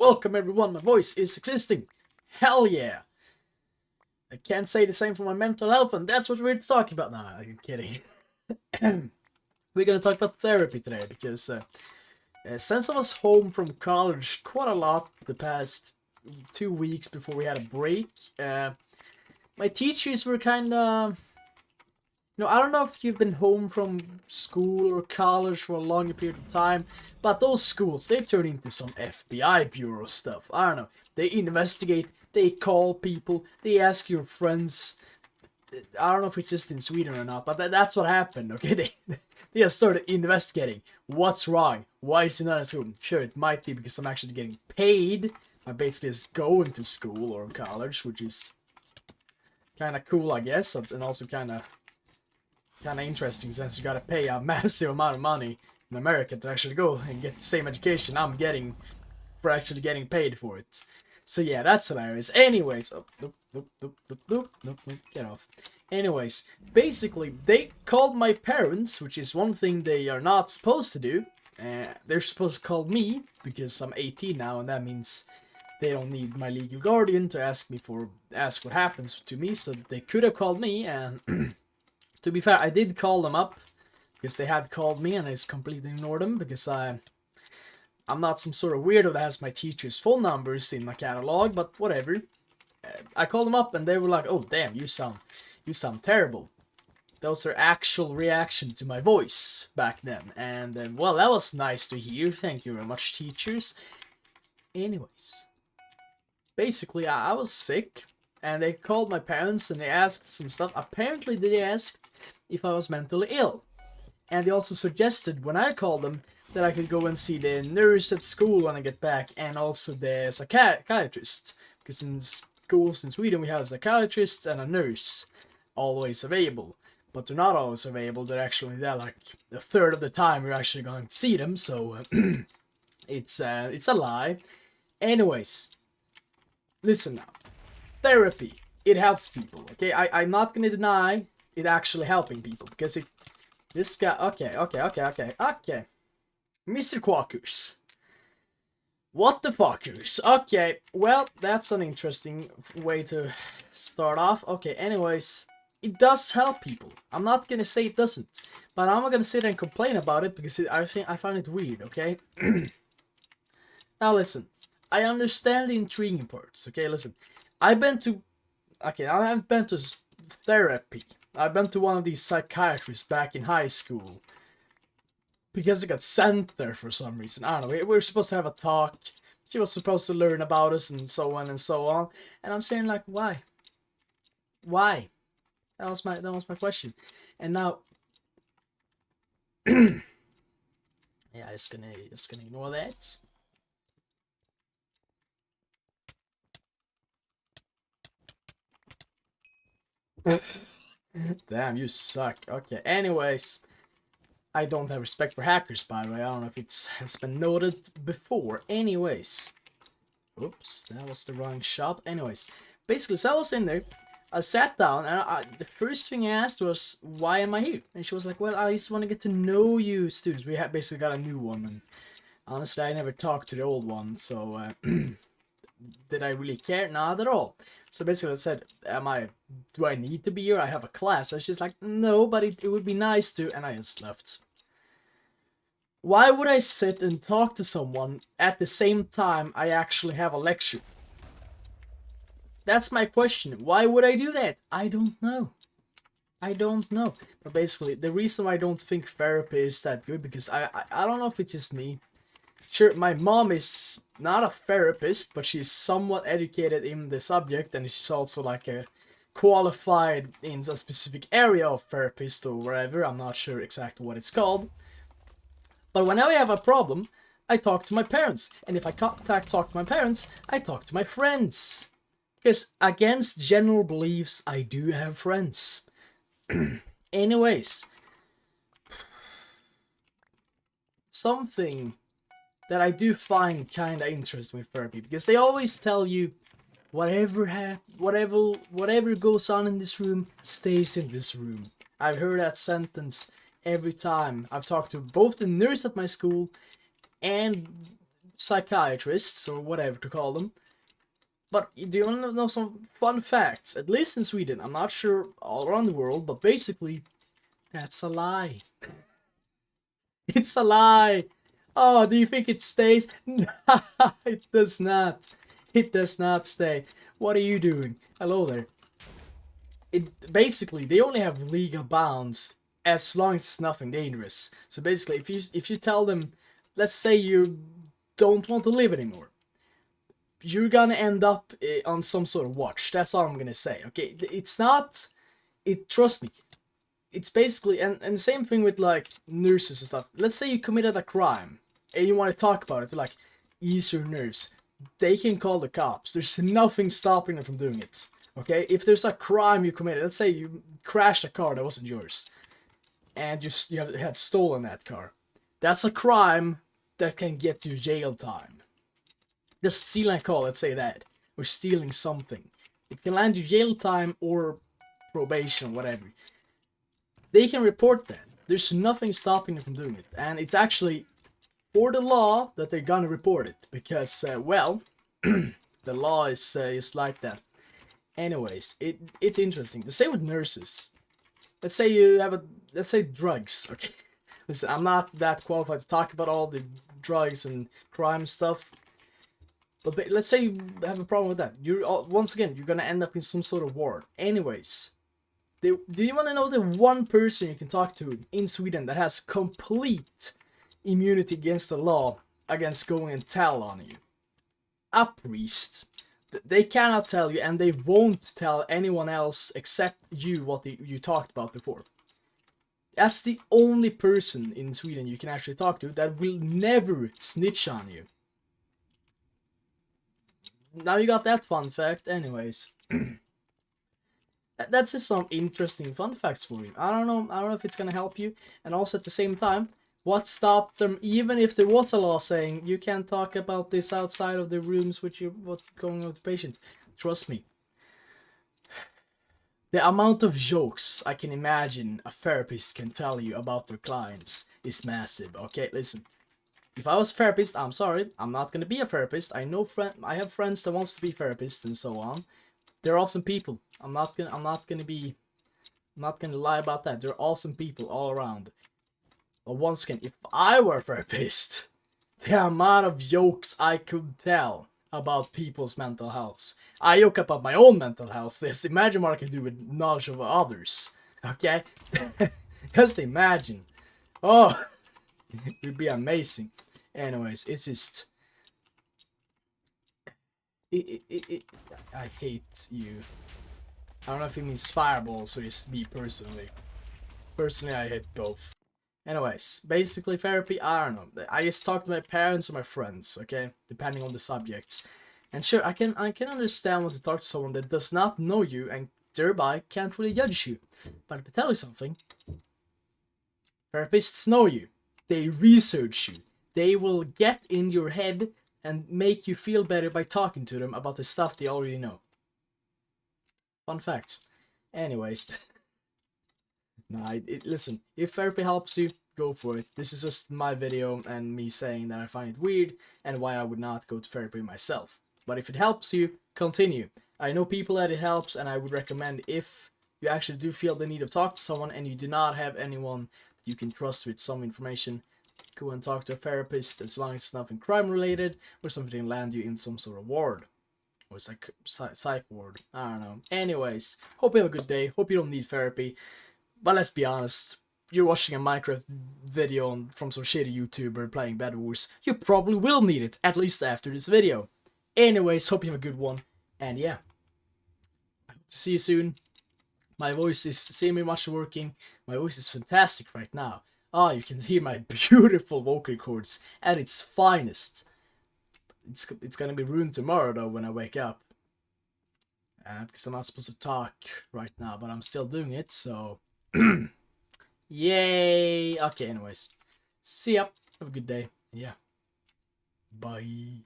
Welcome everyone, my voice is existing. Hell yeah. I can't say the same for my mental health, and that's what we're talking about. Nah, I'm kidding. We're gonna talk about therapy today, because since I was home from college quite a lot the past 2 weeks before we had a break, my teachers were kinda... I don't know if you've been home from school or college for a longer period of time, but those schools, they turn into some FBI bureau stuff. I don't know. They investigate, they call people, they ask your friends. I don't know if it's just in Sweden or not, but that's what happened, okay? They just started investigating. What's wrong? Why is he not at school? Sure, it might be because I'm actually getting paid. I basically just going to school or college, which is kind of cool, I guess, and also kind of interesting, since you gotta pay a massive amount of money in America to actually go and get the same education I'm getting for actually getting paid for it. So yeah, that's hilarious. Anyways, get off. Anyways, basically, they called my parents, which is one thing they are not supposed to do. They're supposed to call me, because I'm 18 now, and that means they don't need my legal guardian to ask what happens to me, so they could have called me, and to be fair, I did call them up, because they had called me, and I just completely ignored them, because I'm not some sort of weirdo that has my teacher's phone numbers in my catalog, but whatever. I called them up, and they were like, "Oh damn, you sound terrible." That was their actual reaction to my voice back then, and well, that was nice to hear. Thank you very much, teachers. Anyways, basically, I was sick, and they called my parents, and they asked some stuff. Apparently, they asked if I was mentally ill. And they also suggested, when I called them, that I could go and see the nurse at school when I get back, and also the psychiatrist. Because in schools in Sweden, we have a psychiatrist and a nurse always available. But they're not always available. They're actually there like a third of the time we're actually going to see them, so it's a lie. Anyways, listen now. Therapy, it helps people, okay? I'm not gonna deny it actually helping people, because this guy, okay. Mr. Quackers. What the fuckers? Okay, well, that's an interesting way to start off. Okay, anyways, it does help people. I'm not gonna say it doesn't, but I'm not gonna sit there and complain about it, because I find it weird, okay? Now listen, I understand the intriguing parts, okay? Listen, I haven't been to therapy. I've been to one of these psychiatrists back in high school, because I got sent there for some reason. I don't know, we were supposed to have a talk. She was supposed to learn about us and so on and so on. And I'm saying, like, why? Why? That was my question. And now, yeah, just gonna ignore that. Damn, you suck. Okay, anyways, I don't have respect for hackers, by the way. I don't know if has been noted before. Anyways, oops, that was the wrong shop. Anyways, basically, so I was in there. I sat down, and the first thing I asked was, "Why am I here?" And she was like, "Well, I just want to get to know you, students." We had basically got a new one, and honestly, I never talked to the old one, so did I really care? Not at all. So basically, I said, do I need to be here? I have a class. And she's like, "No, but it would be nice to," and I just left. Why would I sit and talk to someone at the same time I actually have a lecture? That's my question. Why would I do that? I don't know. But basically, the reason why I don't think therapy is that good, because I don't know if it's just me. Sure, my mom is not a therapist, but she's somewhat educated in the subject, and she's also like a qualified in a specific area of therapist or wherever. I'm not sure exactly what it's called. But whenever I have a problem, I talk to my parents. And if I can't talk to my parents, I talk to my friends. Because against general beliefs, I do have friends. Anyways, something that I do find kind of interesting with therapy, because they always tell you, whatever goes on in this room stays in this room. I've heard that sentence every time I've talked to both the nurse at my school and psychiatrists or whatever to call them. But do you want to know some fun facts? At least in Sweden, I'm not sure all around the world, but basically, that's a lie. It's a lie. Oh, do you think it stays? It does not. It does not stay. What are you doing? Hello there. Basically, they only have legal bounds as long as it's nothing dangerous. So basically, if you tell them, let's say you don't want to live anymore, you're gonna end up on some sort of watch. That's all I'm gonna say. Okay, it's not. Trust me. It's basically and same thing with like nurses and stuff. Let's say you committed a crime and you want to talk about it. They're like, ease your nerves. They can call the cops. There's nothing stopping them from doing it. Okay, if there's a crime you committed, let's say you crashed a car that wasn't yours, and you had stolen that car. That's a crime that can get you jail time. Just stealing a car, let's say that, or stealing something, it can land you jail time or probation, whatever. They can report that. There's nothing stopping them from doing it, and it's actually for the law that they're gonna report it because, well, the law is like that. Anyways, it's interesting. The same with nurses. Let's say you have let's say drugs. Okay, listen, I'm not that qualified to talk about all the drugs and crime stuff. But let's say you have a problem with that. Once again, you're gonna end up in some sort of ward. Anyways, do you want to know the one person you can talk to in Sweden that has complete immunity against the law against going and tell on you? A priest. They cannot tell you, and they won't tell anyone else except you what you talked about before. That's the only person in Sweden you can actually talk to that will never snitch on you. Now you got that fun fact. Anyways, that's just some interesting fun facts for you. I don't know if it's gonna help you. And also at the same time, what stopped them, even if there was a law saying you can't talk about this outside of the rooms what's going on with the patient? Trust me. The amount of jokes I can imagine a therapist can tell you about their clients is massive. Okay, listen. If I was a therapist, I'm sorry, I'm not gonna be a therapist. I have friends that wants to be therapists and so on. They're awesome people. I'm not gonna lie about that. They're awesome people all around. But once again, if I were a therapist, the amount of jokes I could tell about people's mental health. I joke about my own mental health. Just imagine what I can do with knowledge of others. Okay? Just imagine. Oh, it would be amazing. Anyways, it's just... I hate you. I don't know if it means fireballs or just me personally. Personally, I hate both. Anyways, basically therapy, I don't know. I just talk to my parents or my friends, okay? Depending on the subjects. And sure, I can understand when to talk to someone that does not know you and thereby can't really judge you. But if I tell you something, therapists know you. They research you. They will get in your head and make you feel better by talking to them about the stuff they already know. Fun fact. Anyways. Nah, listen, if therapy helps you, go for it. This is just my video and me saying that I find it weird and why I would not go to therapy myself. But if it helps you, continue. I know people that it helps, and I would recommend if you actually do feel the need of talk to someone and you do not have anyone you can trust with some information, go and talk to a therapist as long as it's nothing crime related or something that land you in some sort of ward. Or psych ward. I don't know. Anyways, hope you have a good day. Hope you don't need therapy. But let's be honest, you're watching a Minecraft video from some shitty YouTuber playing Bedwars, you probably will need it, at least after this video. Anyways, hope you have a good one, and yeah. I hope to see you soon. My voice is semi-much working, my voice is fantastic right now. Ah, you can hear my beautiful vocal cords at its finest. It's gonna be ruined tomorrow though when I wake up. Because I'm not supposed to talk right now, but I'm still doing it, so... Yay! Okay, anyways. See ya. Have a good day. Yeah. Bye.